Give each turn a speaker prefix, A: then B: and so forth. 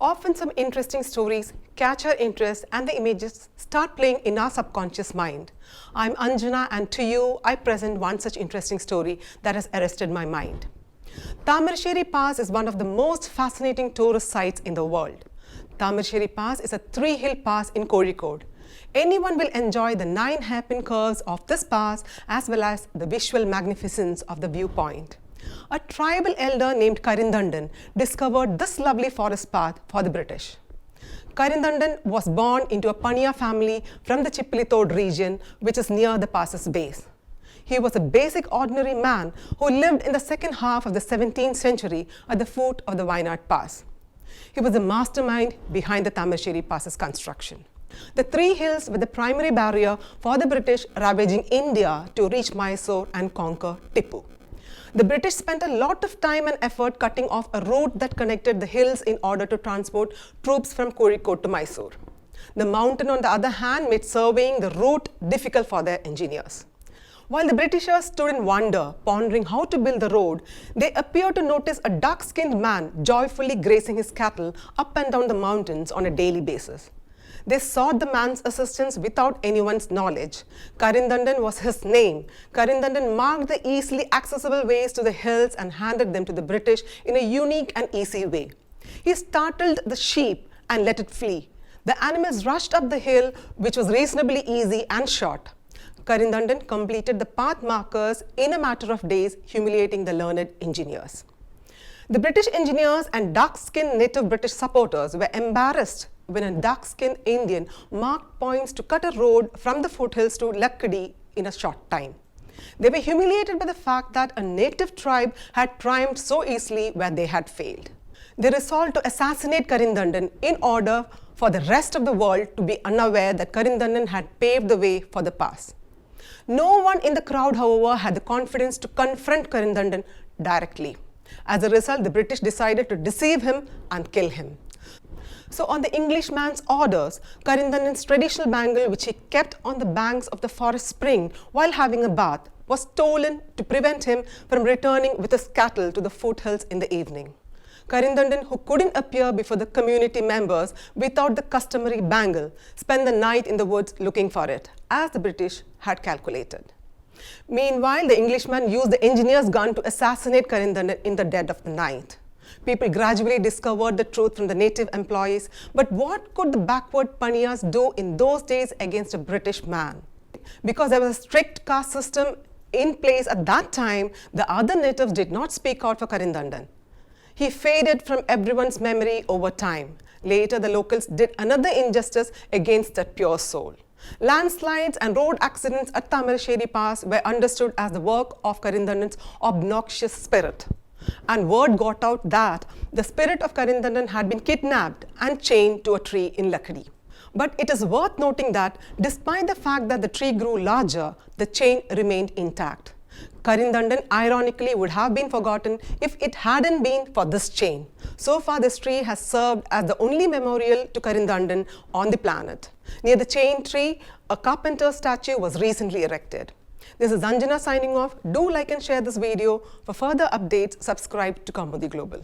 A: Often some interesting stories catch our interest and the images start playing in our subconscious mind. I'm Anjana and to you I present one such interesting story that has arrested my mind. Thamarassery Pass is one of the most fascinating tourist sites in the world. Thamarassery Pass is a 3-hill pass in Kozhikode. Anyone will enjoy the 9 hairpin curves of this pass as well as the visual magnificence of the viewpoint. A tribal elder named Karinthandan discovered this lovely forest path for the British. Karinthandan was born into a Paniya family from the Chippilithode region, which is near the pass's base. He was a basic ordinary man who lived in the second half of the 17th century at the foot of the Wayanad Pass. He was the mastermind behind the Thamarassery Pass's construction. The 3 hills were the primary barrier for the British ravaging India to reach Mysore and conquer Tipu. The British spent a lot of time and effort cutting off a route that connected the hills in order to transport troops from Kozhikode to Mysore. The mountain, on the other hand, made surveying the route difficult for their engineers. While the Britishers stood in wonder, pondering how to build the road, they appeared to notice a dark-skinned man joyfully grazing his cattle up and down the mountains on a daily basis. They sought the man's assistance without anyone's knowledge. Karinthandan was his name. Karinthandan marked the easily accessible ways to the hills and handed them to the British in a unique and easy way. He startled the sheep and let it flee. The animals rushed up the hill, which was reasonably easy and short. Karinthandan completed the path markers in a matter of days, humiliating the learned engineers. The British engineers and dark-skinned native British supporters were embarrassed when a dark-skinned Indian marked points to cut a road from the foothills to Kaumudy in a short time. They were humiliated by the fact that a native tribe had triumphed so easily where they had failed. They resolved to assassinate Karinthandan in order for the rest of the world to be unaware that Karinthandan had paved the way for the pass. No one in the crowd, however, had the confidence to confront Karinthandan directly. As a result, the British decided to deceive him and kill him. So on the Englishman's orders, Karinthandan's traditional bangle, which he kept on the banks of the forest spring while having a bath, was stolen to prevent him from returning with his cattle to the foothills in the evening. Karinthandan, who couldn't appear before the community members without the customary bangle, spent the night in the woods looking for it, as the British had calculated. Meanwhile, the Englishman used the engineer's gun to assassinate Karinthandan in the dead of the night. People gradually discovered the truth from the native employees, but what could the backward Paniyas do in those days against a British man? Because there was a strict caste system in place at that time, the other natives did not speak out for Karinthandan. He faded from everyone's memory over time. Later, the locals did another injustice against that pure soul. Landslides and road accidents at Thamarassery Pass were understood as the work of Karinthandan's obnoxious spirit. And word got out that the spirit of Karinthandan had been kidnapped and chained to a tree in Kaumudy. But it is worth noting that despite the fact that the tree grew larger, the chain remained intact. Karinthandan ironically would have been forgotten if it hadn't been for this chain. So far, this tree has served as the only memorial to Karinthandan on the planet. Near the chain tree, a carpenter's statue was recently erected. This is Anjana signing off. Do like and share this video. For further updates, subscribe to Kaumudy Global.